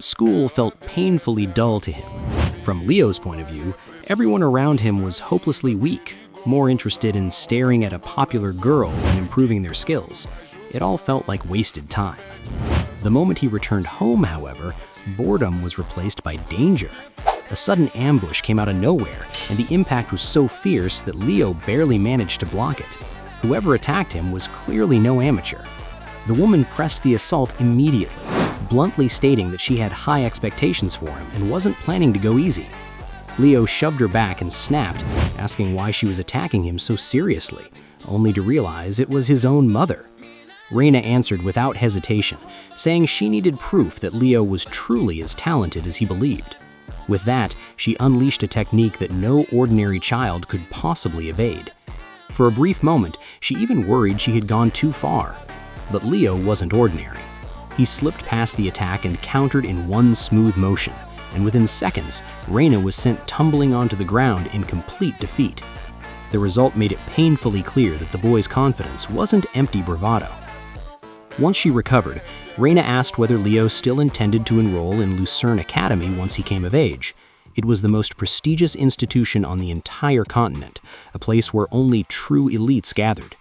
School felt painfully dull to him. From Leo's point of view, everyone around him was hopelessly weak, more interested in staring at a popular girl than improving their skills. It all felt like wasted time. The moment he returned home, however, boredom was replaced by danger. A sudden ambush came out of nowhere, and the impact was so fierce that Leo barely managed to block it. Whoever attacked him was clearly no amateur. The woman pressed the assault immediately, bluntly stating that she had high expectations for him and wasn't planning to go easy. Leo shoved her back and snapped, asking why she was attacking him so seriously, only to realize it was his own mother. Reina answered without hesitation, saying she needed proof that Leo was truly as talented as he believed. With that, she unleashed a technique that no ordinary child could possibly evade. For a brief moment, she even worried she had gone too far. But Leo wasn't ordinary. He slipped past the attack and countered in one smooth motion, and within seconds, Reina was sent tumbling onto the ground in complete defeat. The result made it painfully clear that the boy's confidence wasn't empty bravado. Once she recovered, Reina asked whether Leo still intended to enroll in Lucerne Academy once he came of age. It was the most prestigious institution on the entire continent, a place where only true elites gathered.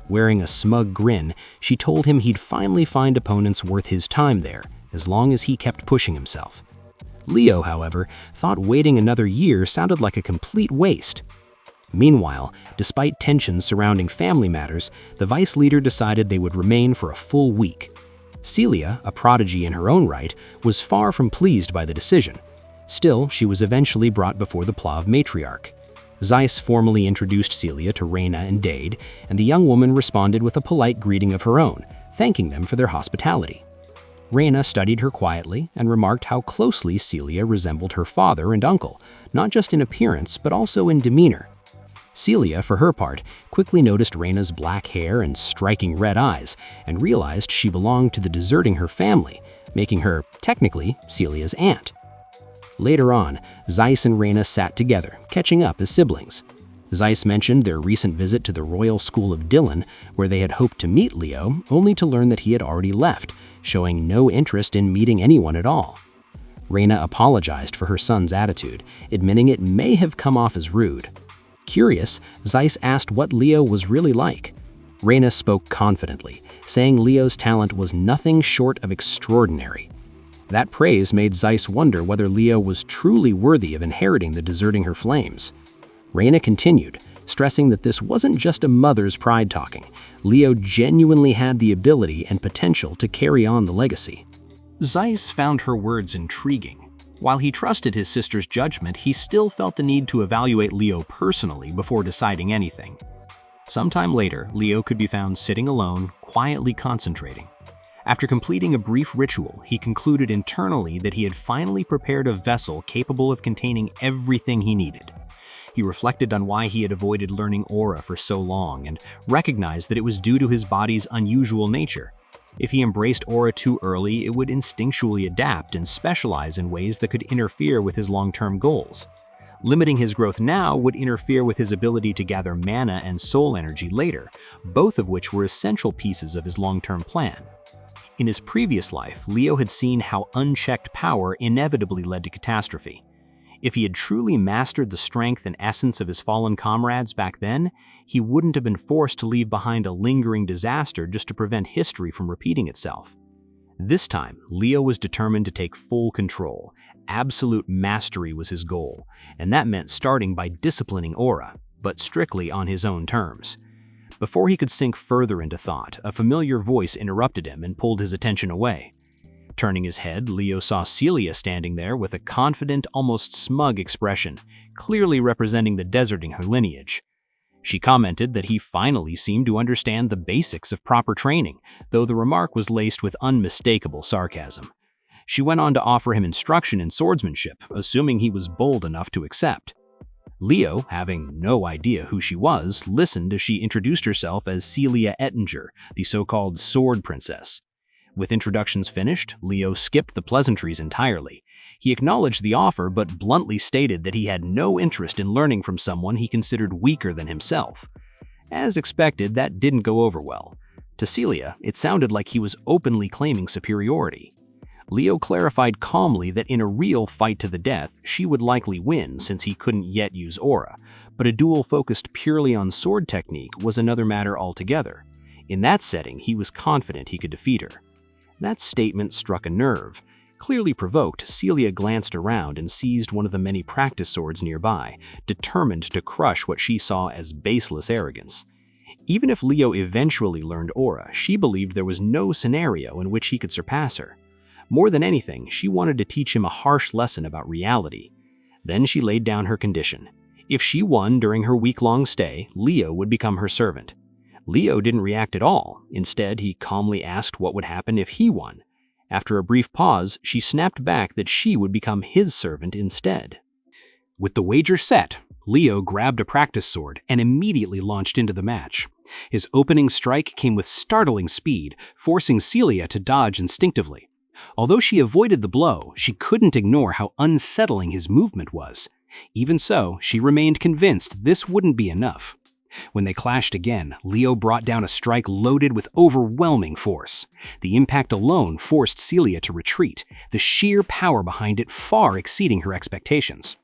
Wearing a smug grin, she told him he'd finally find opponents worth his time there, as long as he kept pushing himself. Leo, however, thought waiting another year sounded like a complete waste. Meanwhile, despite tensions surrounding family matters, the vice leader decided they would remain for a full week. Celia, a prodigy in her own right, was far from pleased by the decision. Still, she was eventually brought before the Plav matriarch. Zeiss formally introduced Celia to Reina and Dade, and the young woman responded with a polite greeting of her own, thanking them for their hospitality. Reina studied her quietly and remarked how closely Celia resembled her father and uncle, not just in appearance but also in demeanor. Celia, for her part, quickly noticed Reina's black hair and striking red eyes and realized she belonged to the deserting her family, making her, technically, Celia's aunt. Later on, Zeiss and Reina sat together, catching up as siblings. Zeiss mentioned their recent visit to the Royal School of Dylan, where they had hoped to meet Leo, only to learn that he had already left, showing no interest in meeting anyone at all. Reina apologized for her son's attitude, admitting it may have come off as rude. Curious, Zeiss asked what Leo was really like. Reina spoke confidently, saying Leo's talent was nothing short of extraordinary. That praise made Zeiss wonder whether Leo was truly worthy of inheriting the deserting her flames. Reina continued, stressing that this wasn't just a mother's pride talking. Leo genuinely had the ability and potential to carry on the legacy. Zeiss found her words intriguing. While he trusted his sister's judgment, he still felt the need to evaluate Leo personally before deciding anything. Sometime later, Leo could be found sitting alone, quietly concentrating. After completing a brief ritual, he concluded internally that he had finally prepared a vessel capable of containing everything he needed. He reflected on why he had avoided learning aura for so long and recognized that it was due to his body's unusual nature. If he embraced aura too early, it would instinctually adapt and specialize in ways that could interfere with his long-term goals. Limiting his growth now would interfere with his ability to gather mana and soul energy later, both of which were essential pieces of his long-term plan. In his previous life, Leo had seen how unchecked power inevitably led to catastrophe. If he had truly mastered the strength and essence of his fallen comrades back then, he wouldn't have been forced to leave behind a lingering disaster just to prevent history from repeating itself. This time, Leo was determined to take full control. Absolute mastery was his goal, and that meant starting by disciplining aura, but strictly on his own terms. Before he could sink further into thought, a familiar voice interrupted him and pulled his attention away. Turning his head, Leo saw Celia standing there with a confident, almost smug expression, clearly representing the deserting her lineage. She commented that he finally seemed to understand the basics of proper training, though the remark was laced with unmistakable sarcasm. She went on to offer him instruction in swordsmanship, assuming he was bold enough to accept. Leo, having no idea who she was, listened as she introduced herself as Celia Ettinger, the so-called Sword Princess. With introductions finished, Leo skipped the pleasantries entirely. He acknowledged the offer but bluntly stated that he had no interest in learning from someone he considered weaker than himself. As expected, that didn't go over well. To Celia, it sounded like he was openly claiming superiority. Leo clarified calmly that in a real fight to the death, she would likely win since he couldn't yet use aura, but a duel focused purely on sword technique was another matter altogether. In that setting, he was confident he could defeat her. That statement struck a nerve. Clearly provoked, Celia glanced around and seized one of the many practice swords nearby, determined to crush what she saw as baseless arrogance. Even if Leo eventually learned aura, she believed there was no scenario in which he could surpass her. More than anything, she wanted to teach him a harsh lesson about reality. Then she laid down her condition. If she won during her week-long stay, Leo would become her servant. Leo didn't react at all. Instead, he calmly asked what would happen if he won. After a brief pause, she snapped back that she would become his servant instead. With the wager set, Leo grabbed a practice sword and immediately launched into the match. His opening strike came with startling speed, forcing Celia to dodge instinctively. Although she avoided the blow, she couldn't ignore how unsettling his movement was. Even so, she remained convinced this wouldn't be enough. When they clashed again, Leo brought down a strike loaded with overwhelming force. The impact alone forced Celia to retreat, the sheer power behind it far exceeding her expectations.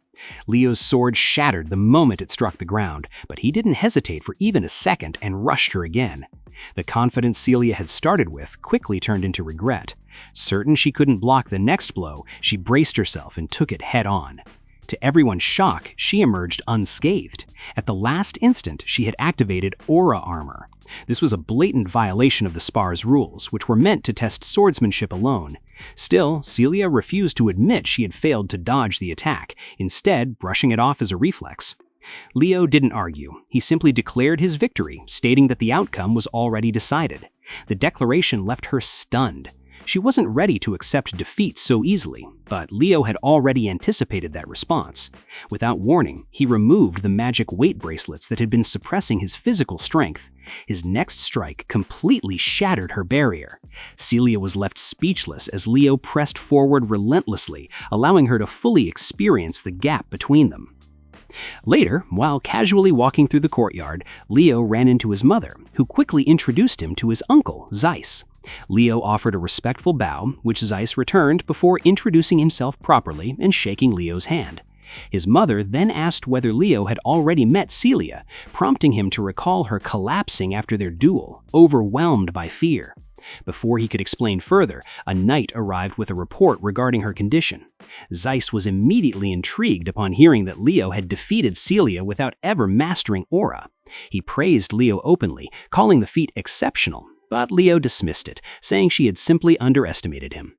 Leo's sword shattered the moment it struck the ground, but he didn't hesitate for even a second and rushed her again. The confidence Celia had started with quickly turned into regret. Certain she couldn't block the next blow, she braced herself and took it head-on. To everyone's shock, she emerged unscathed. At the last instant, she had activated aura armor. This was a blatant violation of the spar's rules, which were meant to test swordsmanship alone. Still, Celia refused to admit she had failed to dodge the attack, instead brushing it off as a reflex. Leo didn't argue. He simply declared his victory, stating that the outcome was already decided. The declaration left her stunned. She wasn't ready to accept defeat so easily, but Leo had already anticipated that response. Without warning, he removed the magic weight bracelets that had been suppressing his physical strength. His next strike completely shattered her barrier. Celia was left speechless as Leo pressed forward relentlessly, allowing her to fully experience the gap between them. Later, while casually walking through the courtyard, Leo ran into his mother, who quickly introduced him to his uncle, Zeiss. Leo offered a respectful bow, which Zeiss returned before introducing himself properly and shaking Leo's hand. His mother then asked whether Leo had already met Celia, prompting him to recall her collapsing after their duel, overwhelmed by fear. Before he could explain further, a knight arrived with a report regarding her condition. Zeiss was immediately intrigued upon hearing that Leo had defeated Celia without ever mastering aura. He praised Leo openly, calling the feat exceptional, but Leo dismissed it, saying she had simply underestimated him.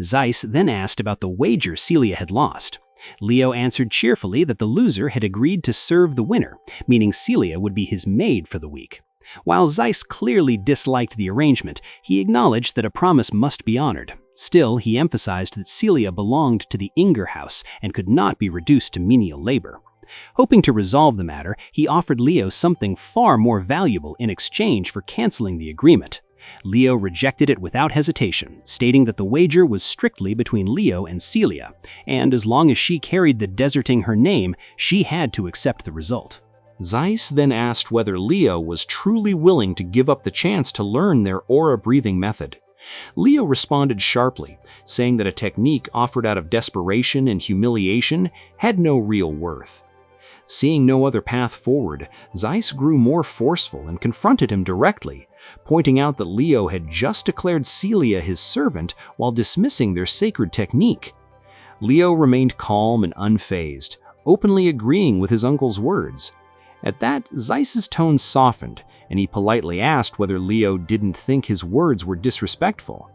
Zeiss then asked about the wager Celia had lost. Leo answered cheerfully that the loser had agreed to serve the winner, meaning Celia would be his maid for the week. While Zeiss clearly disliked the arrangement, he acknowledged that a promise must be honored. Still, he emphasized that Celia belonged to the Inger house and could not be reduced to menial labor. Hoping to resolve the matter, he offered Leo something far more valuable in exchange for canceling the agreement. Leo rejected it without hesitation, stating that the wager was strictly between Leo and Celia, and as long as she carried the deserting her name, she had to accept the result. Zeiss then asked whether Leo was truly willing to give up the chance to learn their aura-breathing method. Leo responded sharply, saying that a technique offered out of desperation and humiliation had no real worth. Seeing no other path forward, Zeiss grew more forceful and confronted him directly, pointing out that Leo had just declared Celia his servant while dismissing their sacred technique. Leo remained calm and unfazed, openly agreeing with his uncle's words. At that, Zeiss's tone softened, and he politely asked whether Leo didn't think his words were disrespectful.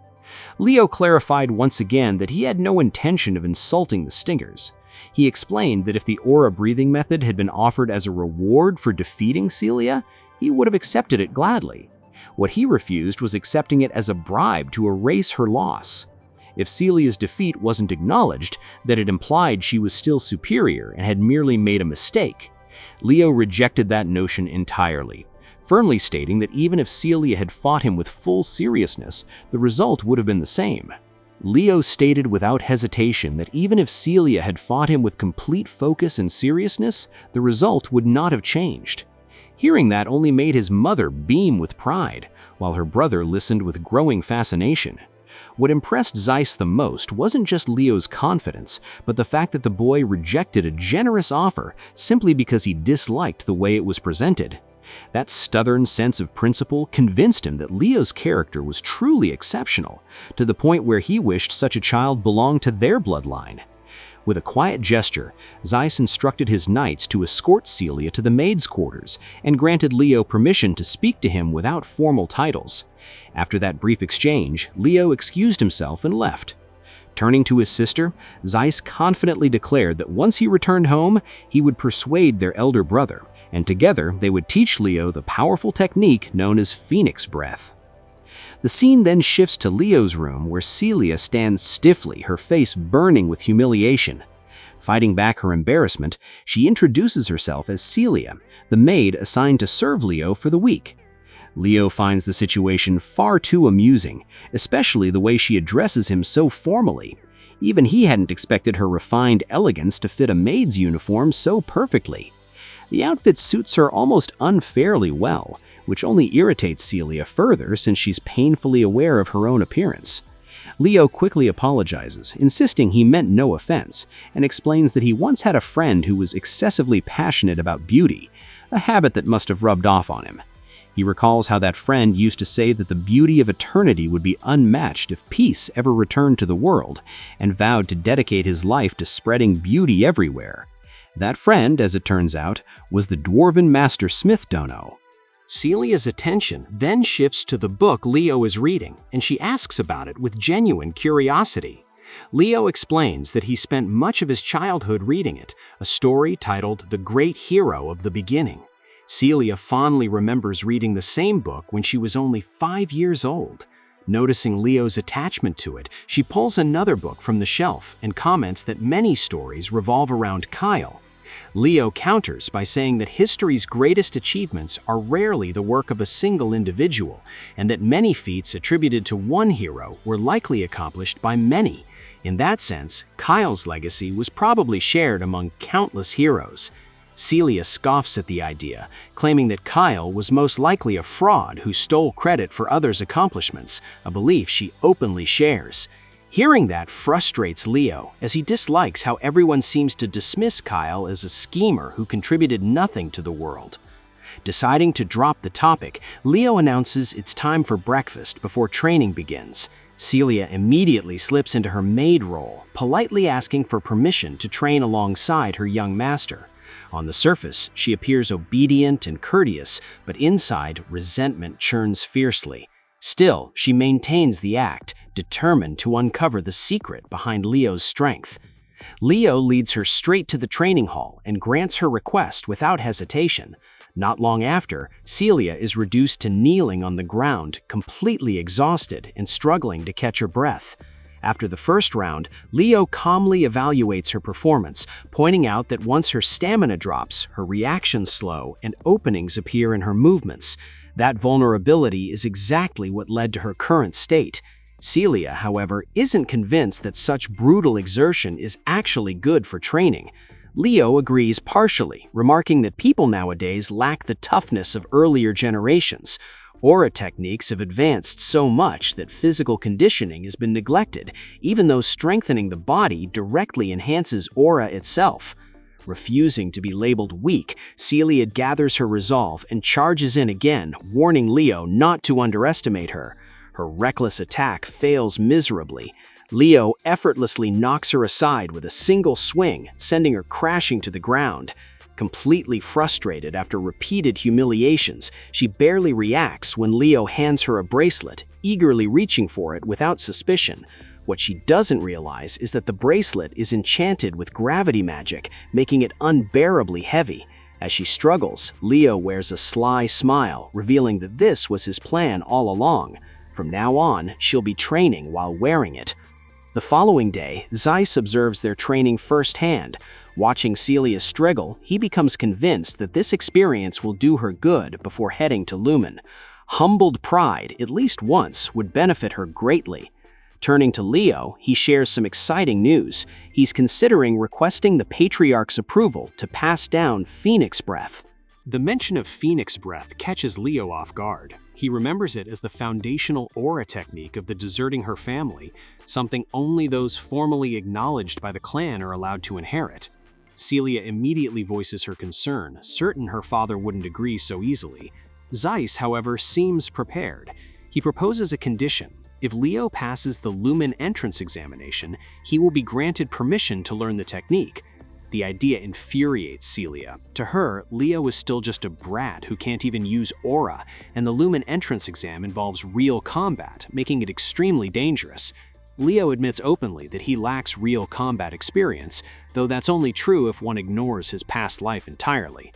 Leo clarified once again that he had no intention of insulting the Stingers. He explained that if the aura-breathing method had been offered as a reward for defeating Celia, he would have accepted it gladly. What he refused was accepting it as a bribe to erase her loss. If Celia's defeat wasn't acknowledged, that it implied she was still superior and had merely made a mistake. Leo rejected that notion entirely, firmly stating that even if Celia had fought him with full seriousness, the result would have been the same. Leo stated without hesitation that even if Celia had fought him with complete focus and seriousness, the result would not have changed. Hearing that only made his mother beam with pride, while her brother listened with growing fascination. What impressed Zeiss the most wasn't just Leo's confidence, but the fact that the boy rejected a generous offer simply because he disliked the way it was presented. That stubborn sense of principle convinced him that Leo's character was truly exceptional, to the point where he wished such a child belonged to their bloodline. With a quiet gesture, Zeiss instructed his knights to escort Celia to the maid's quarters and granted Leo permission to speak to him without formal titles. After that brief exchange, Leo excused himself and left. Turning to his sister, Zeiss confidently declared that once he returned home, he would persuade their elder brother, and together they would teach Leo the powerful technique known as Phoenix Breath. The scene then shifts to Leo's room, where Celia stands stiffly, her face burning with humiliation. Fighting back her embarrassment, she introduces herself as Celia, the maid assigned to serve Leo for the week. Leo finds the situation far too amusing, especially the way she addresses him so formally. Even he hadn't expected her refined elegance to fit a maid's uniform so perfectly. The outfit suits her almost unfairly well, which only irritates Celia further since she's painfully aware of her own appearance. Leo quickly apologizes, insisting he meant no offense, and explains that he once had a friend who was excessively passionate about beauty, a habit that must have rubbed off on him. He recalls how that friend used to say that the beauty of eternity would be unmatched if peace ever returned to the world, and vowed to dedicate his life to spreading beauty everywhere. That friend, as it turns out, was the dwarven master Smith Dono. Celia's attention then shifts to the book Leo is reading, and she asks about it with genuine curiosity. Leo explains that he spent much of his childhood reading it, a story titled The Great Hero of the Beginning. Celia fondly remembers reading the same book when she was only 5 years old. Noticing Leo's attachment to it, she pulls another book from the shelf and comments that many stories revolve around Kyle. Leo counters by saying that history's greatest achievements are rarely the work of a single individual, and that many feats attributed to one hero were likely accomplished by many. In that sense, Kyle's legacy was probably shared among countless heroes. Celia scoffs at the idea, claiming that Kyle was most likely a fraud who stole credit for others' accomplishments, a belief she openly shares. Hearing that frustrates Leo, as he dislikes how everyone seems to dismiss Kyle as a schemer who contributed nothing to the world. Deciding to drop the topic, Leo announces it's time for breakfast before training begins. Celia immediately slips into her maid role, politely asking for permission to train alongside her young master. On the surface, she appears obedient and courteous, but inside, resentment churns fiercely. Still, she maintains the act, determined to uncover the secret behind Leo's strength. Leo leads her straight to the training hall and grants her request without hesitation. Not long after, Celia is reduced to kneeling on the ground, completely exhausted and struggling to catch her breath. After the first round, Leo calmly evaluates her performance, pointing out that once her stamina drops, her reactions slow and openings appear in her movements. That vulnerability is exactly what led to her current state. Celia, however, isn't convinced that such brutal exertion is actually good for training. Leo agrees partially, remarking that people nowadays lack the toughness of earlier generations. Aura techniques have advanced so much that physical conditioning has been neglected, even though strengthening the body directly enhances aura itself. Refusing to be labeled weak, Celia gathers her resolve and charges in again, warning Leo not to underestimate her. Her reckless attack fails miserably. Leo effortlessly knocks her aside with a single swing, sending her crashing to the ground. Completely frustrated after repeated humiliations, she barely reacts when Leo hands her a bracelet, eagerly reaching for it without suspicion. What she doesn't realize is that the bracelet is enchanted with gravity magic, making it unbearably heavy. As she struggles, Leo wears a sly smile, revealing that this was his plan all along. From now on, she'll be training while wearing it. The following day, Zeiss observes their training firsthand. Watching Celia struggle, he becomes convinced that this experience will do her good before heading to Lumen. Humbled pride, at least once, would benefit her greatly. Turning to Leo, he shares some exciting news. He's considering requesting the Patriarch's approval to pass down Phoenix Breath. The mention of Phoenix Breath catches Leo off guard. He remembers it as the foundational aura technique of the deserting her family, something only those formally acknowledged by the clan are allowed to inherit. Celia immediately voices her concern, certain her father wouldn't agree so easily. Zeiss, however, seems prepared. He proposes a condition. If Leo passes the Lumen entrance examination, he will be granted permission to learn the technique. The idea infuriates Celia. To her, Leo is still just a brat who can't even use aura, and the Lumen entrance exam involves real combat, making it extremely dangerous. Leo admits openly that he lacks real combat experience, though that's only true if one ignores his past life entirely.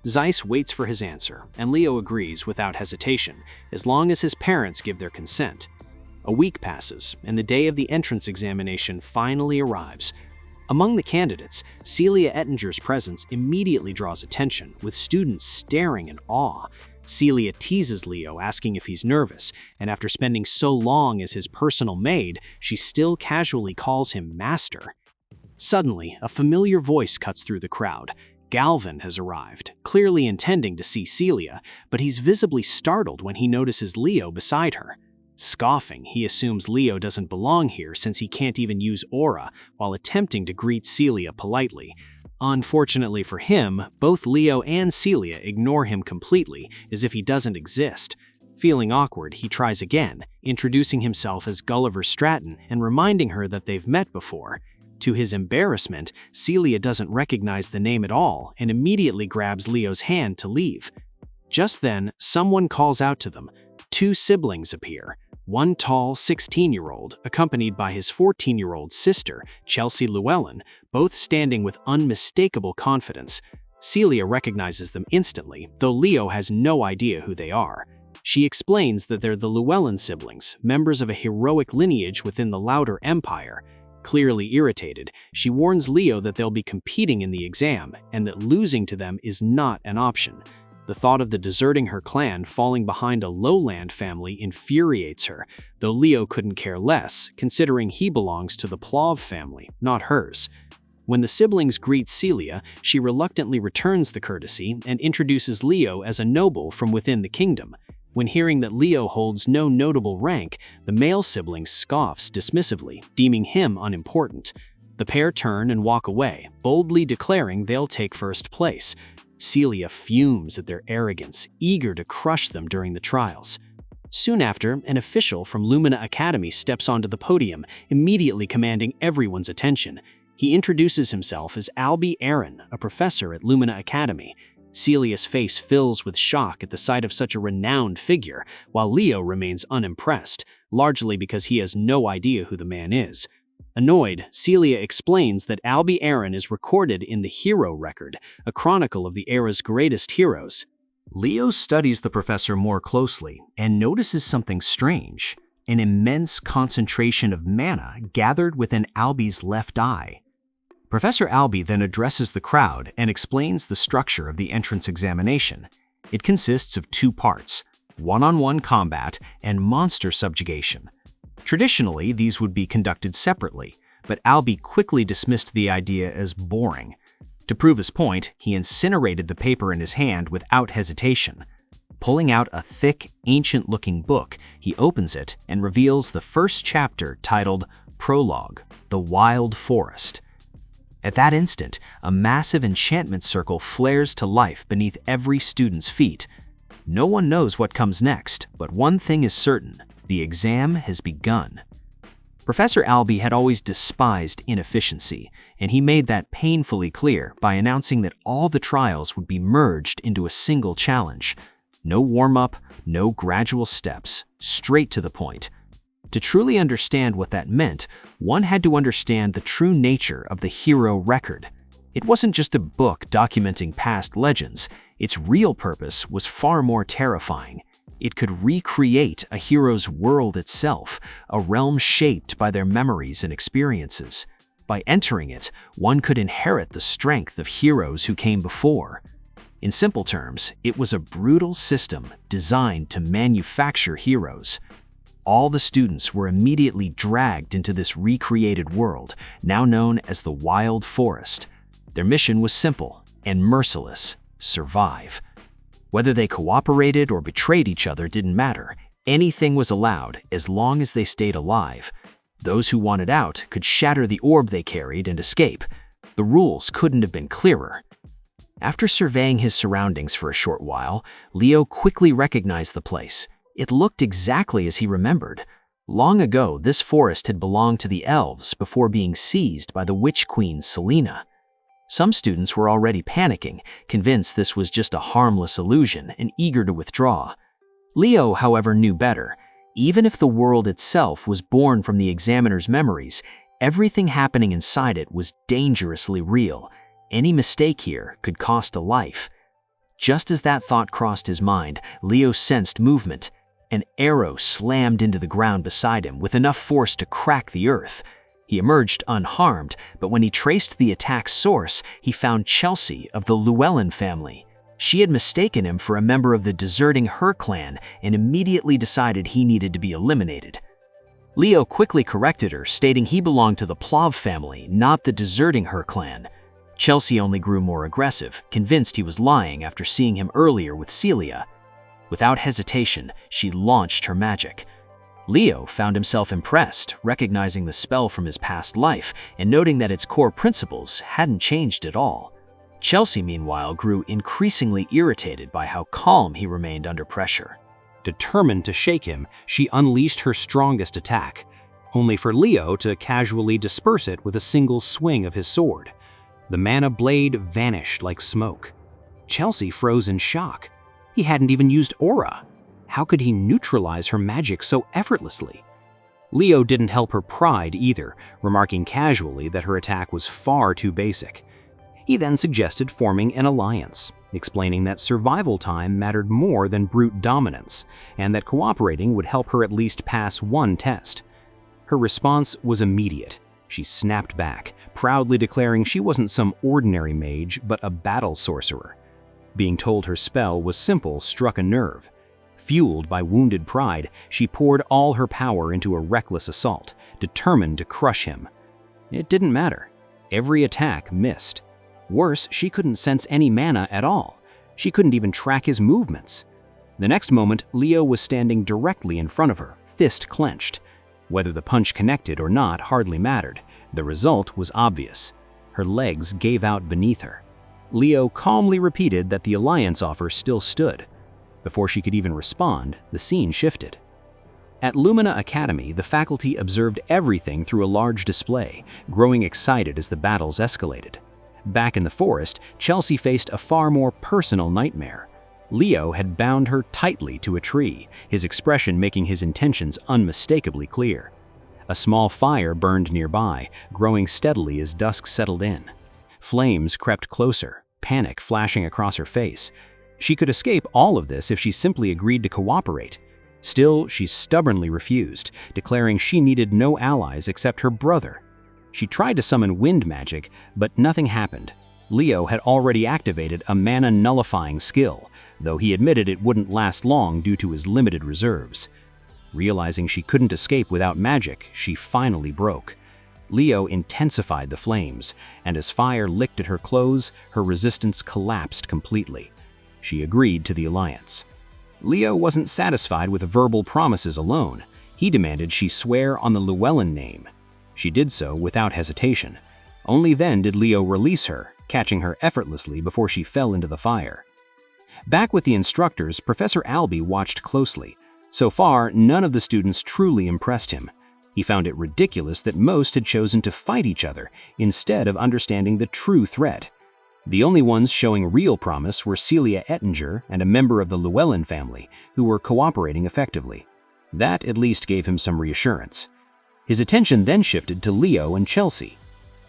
Zeiss waits for his answer, and Leo agrees without hesitation, as long as his parents give their consent. A week passes, and the day of the entrance examination finally arrives. Among the candidates, Celia Ettinger's presence immediately draws attention, with students staring in awe. Celia teases Leo, asking if he's nervous, and after spending so long as his personal maid, she still casually calls him master. Suddenly, a familiar voice cuts through the crowd. Galvin has arrived, clearly intending to see Celia, but he's visibly startled when he notices Leo beside her. Scoffing, he assumes Leo doesn't belong here since he can't even use aura, while attempting to greet Celia politely. Unfortunately for him, both Leo and Celia ignore him completely, as if he doesn't exist. Feeling awkward, he tries again, introducing himself as Gulliver Stratton and reminding her that they've met before. To his embarrassment, Celia doesn't recognize the name at all and immediately grabs Leo's hand to leave. Just then, someone calls out to them. Two siblings appear. One tall 16-year-old, accompanied by his 14-year-old sister, Chelsea Llewellyn, both standing with unmistakable confidence. Celia recognizes them instantly, though Leo has no idea who they are. She explains that they're the Llewellyn siblings, members of a heroic lineage within the Lauder Empire. Clearly irritated, she warns Leo that they'll be competing in the exam, and that losing to them is not an option. The thought of the deserting her clan falling behind a lowland family infuriates her, though Leo couldn't care less, considering he belongs to the Plov family, not hers. When the siblings greet Celia, she reluctantly returns the courtesy and introduces Leo as a noble from within the kingdom. When hearing that Leo holds no notable rank, the male sibling scoffs dismissively, deeming him unimportant. The pair turn and walk away, boldly declaring they'll take first place. Celia fumes at their arrogance, eager to crush them during the trials. Soon after, an official from Lumina Academy steps onto the podium, immediately commanding everyone's attention. He introduces himself as Albie Aaron, a professor at Lumina Academy. Celia's face fills with shock at the sight of such a renowned figure, while Leo remains unimpressed, largely because he has no idea who the man is. Annoyed, Celia explains that Albie Aaron is recorded in the Hero Record, a chronicle of the era's greatest heroes. Leo studies the professor more closely and notices something strange, an immense concentration of mana gathered within Albie's left eye. Professor Albie then addresses the crowd and explains the structure of the entrance examination. It consists of two parts, one-on-one combat and monster subjugation. Traditionally, these would be conducted separately, but Albie quickly dismissed the idea as boring. To prove his point, he incinerated the paper in his hand without hesitation. Pulling out a thick, ancient-looking book, he opens it and reveals the first chapter titled Prologue, The Wild Forest. At that instant, a massive enchantment circle flares to life beneath every student's feet. No one knows what comes next, but one thing is certain. The exam has begun. Professor Albie had always despised inefficiency, and he made that painfully clear by announcing that all the trials would be merged into a single challenge. No warm-up, no gradual steps, straight to the point. To truly understand what that meant, one had to understand the true nature of the Hero Record. It wasn't just a book documenting past legends. Its real purpose was far more terrifying. It could recreate a hero's world itself, a realm shaped by their memories and experiences. By entering it, one could inherit the strength of heroes who came before. In simple terms, it was a brutal system designed to manufacture heroes. All the students were immediately dragged into this recreated world, now known as the Wild Forest. Their mission was simple and merciless: survive. Whether they cooperated or betrayed each other didn't matter. Anything was allowed as long as they stayed alive. Those who wanted out could shatter the orb they carried and escape. The rules couldn't have been clearer. After surveying his surroundings for a short while, Leo quickly recognized the place. It looked exactly as he remembered. Long ago, this forest had belonged to the elves before being seized by the witch queen Selena. Some students were already panicking, convinced this was just a harmless illusion and eager to withdraw. Leo, however, knew better. Even if the world itself was born from the examiner's memories, everything happening inside it was dangerously real. Any mistake here could cost a life. Just as that thought crossed his mind, Leo sensed movement. An arrow slammed into the ground beside him with enough force to crack the earth. He emerged unharmed, but when he traced the attack's source, he found Chelsea of the Llewellyn family. She had mistaken him for a member of the deserting her clan and immediately decided he needed to be eliminated. Leo quickly corrected her, stating he belonged to the Plav family, not the deserting her clan. Chelsea only grew more aggressive, convinced he was lying after seeing him earlier with Celia. Without hesitation, she launched her magic. Leo found himself impressed, recognizing the spell from his past life and noting that its core principles hadn't changed at all. Chelsea, meanwhile, grew increasingly irritated by how calm he remained under pressure. Determined to shake him, she unleashed her strongest attack, only for Leo to casually disperse it with a single swing of his sword. The mana blade vanished like smoke. Chelsea froze in shock. He hadn't even used aura. How could he neutralize her magic so effortlessly? Leo didn't help her pride either, remarking casually that her attack was far too basic. He then suggested forming an alliance, explaining that survival time mattered more than brute dominance, and that cooperating would help her at least pass one test. Her response was immediate. She snapped back, proudly declaring she wasn't some ordinary mage, but a battle sorcerer. Being told her spell was simple struck a nerve. Fueled by wounded pride, she poured all her power into a reckless assault, determined to crush him. It didn't matter. Every attack missed. Worse, she couldn't sense any mana at all. She couldn't even track his movements. The next moment, Leo was standing directly in front of her, fist clenched. Whether the punch connected or not hardly mattered. The result was obvious. Her legs gave out beneath her. Leo calmly repeated that the alliance offer still stood. Before she could even respond, the scene shifted. At Lumina Academy, the faculty observed everything through a large display, growing excited as the battles escalated. Back in the forest, Chelsea faced a far more personal nightmare. Leo had bound her tightly to a tree, his expression making his intentions unmistakably clear. A small fire burned nearby, growing steadily as dusk settled in. Flames crept closer, panic flashing across her face. She could escape all of this if she simply agreed to cooperate. Still, she stubbornly refused, declaring she needed no allies except her brother. She tried to summon wind magic, but nothing happened. Leo had already activated a mana-nullifying skill, though he admitted it wouldn't last long due to his limited reserves. Realizing she couldn't escape without magic, she finally broke. Leo intensified the flames, and as fire licked at her clothes, her resistance collapsed completely. She agreed to the alliance. Leo wasn't satisfied with verbal promises alone. He demanded she swear on the Llewellyn name. She did so without hesitation. Only then did Leo release her, catching her effortlessly before she fell into the fire. Back with the instructors, Professor Albee watched closely. So far, none of the students truly impressed him. He found it ridiculous that most had chosen to fight each other instead of understanding the true threat. The only ones showing real promise were Celia Ettinger and a member of the Llewellyn family, who were cooperating effectively. That at least gave him some reassurance. His attention then shifted to Leo and Chelsea.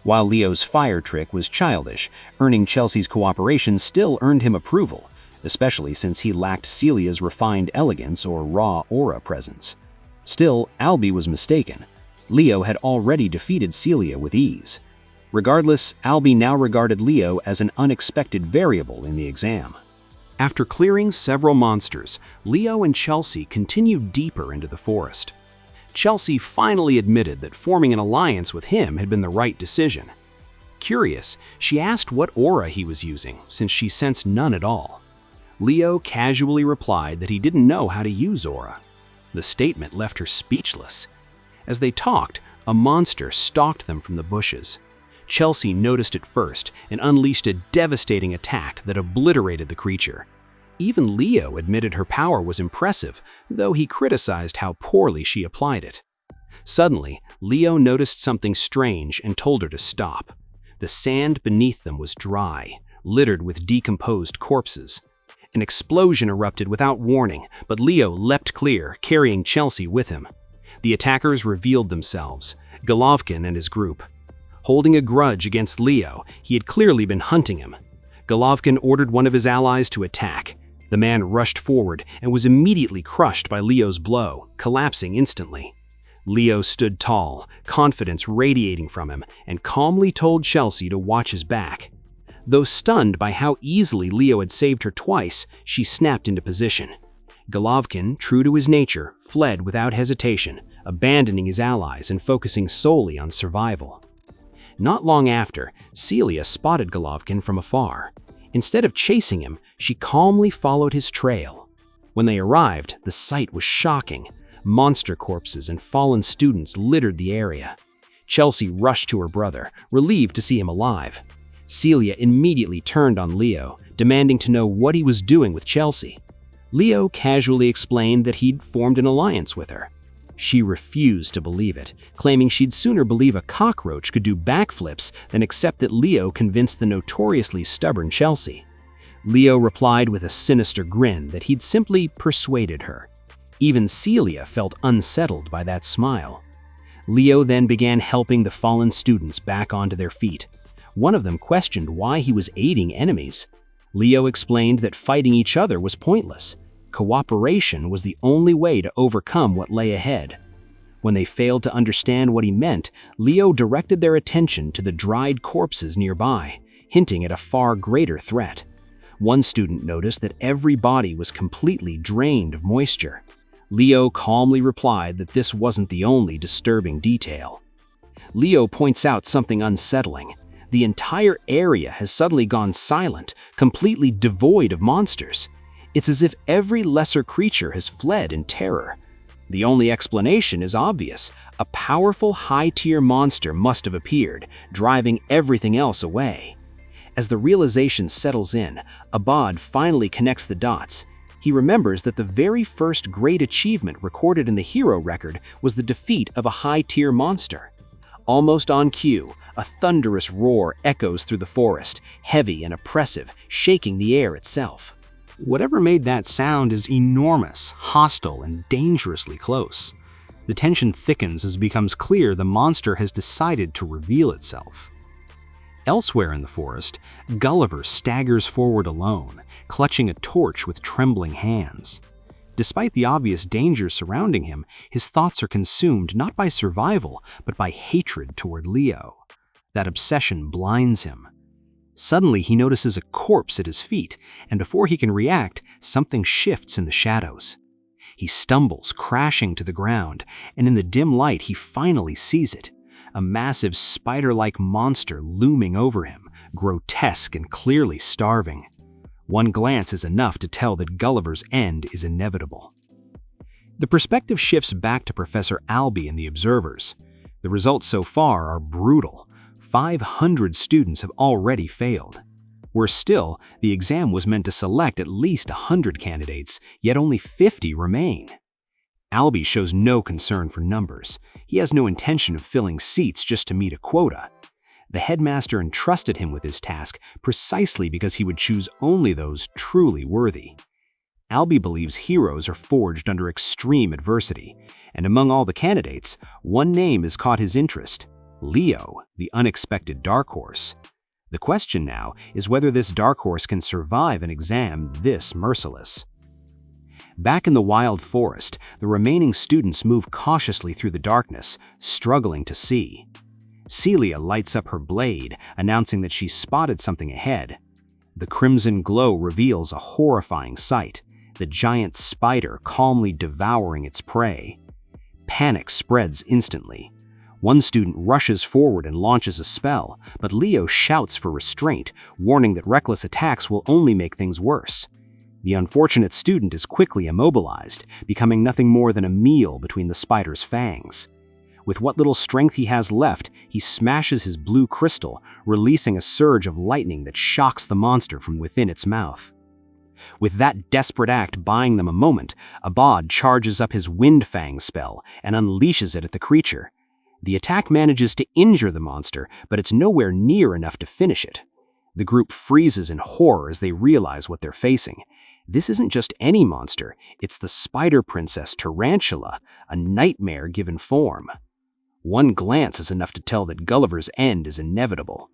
While Leo's fire trick was childish, earning Chelsea's cooperation still earned him approval, especially since he lacked Celia's refined elegance or raw aura presence. Still, Albee was mistaken. Leo had already defeated Celia with ease. Regardless, Albee now regarded Leo as an unexpected variable in the exam. After clearing several monsters, Leo and Chelsea continued deeper into the forest. Chelsea finally admitted that forming an alliance with him had been the right decision. Curious, she asked what aura he was using, since she sensed none at all. Leo casually replied that he didn't know how to use aura. The statement left her speechless. As they talked, a monster stalked them from the bushes. Chelsea noticed it first and unleashed a devastating attack that obliterated the creature. Even Leo admitted her power was impressive, though he criticized how poorly she applied it. Suddenly, Leo noticed something strange and told her to stop. The sand beneath them was dry, littered with decomposed corpses. An explosion erupted without warning, but Leo leapt clear, carrying Chelsea with him. The attackers revealed themselves, Golovkin and his group. Holding a grudge against Leo, he had clearly been hunting him. Golovkin ordered one of his allies to attack. The man rushed forward and was immediately crushed by Leo's blow, collapsing instantly. Leo stood tall, confidence radiating from him, and calmly told Chelsea to watch his back. Though stunned by how easily Leo had saved her twice, she snapped into position. Golovkin, true to his nature, fled without hesitation, abandoning his allies and focusing solely on survival. Not long after, Celia spotted Golovkin from afar. Instead of chasing him, she calmly followed his trail. When they arrived, the sight was shocking. Monster corpses and fallen students littered the area. Chelsea rushed to her brother, relieved to see him alive. Celia immediately turned on Leo, demanding to know what he was doing with Chelsea. Leo casually explained that he'd formed an alliance with her. She refused to believe it, claiming she'd sooner believe a cockroach could do backflips than accept that Leo convinced the notoriously stubborn Chelsea. Leo replied with a sinister grin that he'd simply persuaded her. Even Celia felt unsettled by that smile. Leo then began helping the fallen students back onto their feet. One of them questioned why he was aiding enemies. Leo explained that fighting each other was pointless. Cooperation was the only way to overcome what lay ahead. When they failed to understand what he meant, Leo directed their attention to the dried corpses nearby, hinting at a far greater threat. One student noticed that every body was completely drained of moisture. Leo calmly replied that this wasn't the only disturbing detail. Leo points out something unsettling. The entire area has suddenly gone silent, completely devoid of monsters. It's as if every lesser creature has fled in terror. The only explanation is obvious. A powerful high-tier monster must have appeared, driving everything else away. As the realization settles in, Abad finally connects the dots. He remembers that the very first great achievement recorded in the hero record was the defeat of a high-tier monster. Almost on cue, a thunderous roar echoes through the forest, heavy and oppressive, shaking the air itself. Whatever made that sound is enormous, hostile, and dangerously close. The tension thickens as it becomes clear the monster has decided to reveal itself. Elsewhere in the forest, Gulliver staggers forward alone, clutching a torch with trembling hands. Despite the obvious dangers surrounding him, his thoughts are consumed not by survival, but by hatred toward Leo. That obsession blinds him. Suddenly, he notices a corpse at his feet, and before he can react, something shifts in the shadows. He stumbles, crashing to the ground, and in the dim light, he finally sees it. A massive spider-like monster looming over him, grotesque and clearly starving. One glance is enough to tell that Gulliver's end is inevitable. The perspective shifts back to Professor Albie and the observers. The results so far are brutal. 500 students have already failed. Worse still, the exam was meant to select at least 100 candidates, yet only 50 remain. Albie shows no concern for numbers. He has no intention of filling seats just to meet a quota. The headmaster entrusted him with his task precisely because he would choose only those truly worthy. Albie believes heroes are forged under extreme adversity, and among all the candidates, one name has caught his interest: Leo, the unexpected dark horse. The question now is whether this dark horse can survive an exam this merciless. Back in the wild forest, the remaining students move cautiously through the darkness, struggling to see. Celia lights up her blade, announcing that she spotted something ahead. The crimson glow reveals a horrifying sight: the giant spider calmly devouring its prey. Panic spreads instantly. One student rushes forward and launches a spell, but Leo shouts for restraint, warning that reckless attacks will only make things worse. The unfortunate student is quickly immobilized, becoming nothing more than a meal between the spider's fangs. With what little strength he has left, he smashes his blue crystal, releasing a surge of lightning that shocks the monster from within its mouth. With that desperate act buying them a moment, Abad charges up his Wind Fang spell and unleashes it at the creature. The attack manages to injure the monster, but it's nowhere near enough to finish it. The group freezes in horror as they realize what they're facing. This isn't just any monster, it's the Spider Princess Tarantula, a nightmare given form. One glance is enough to tell that Gulliver's end is inevitable.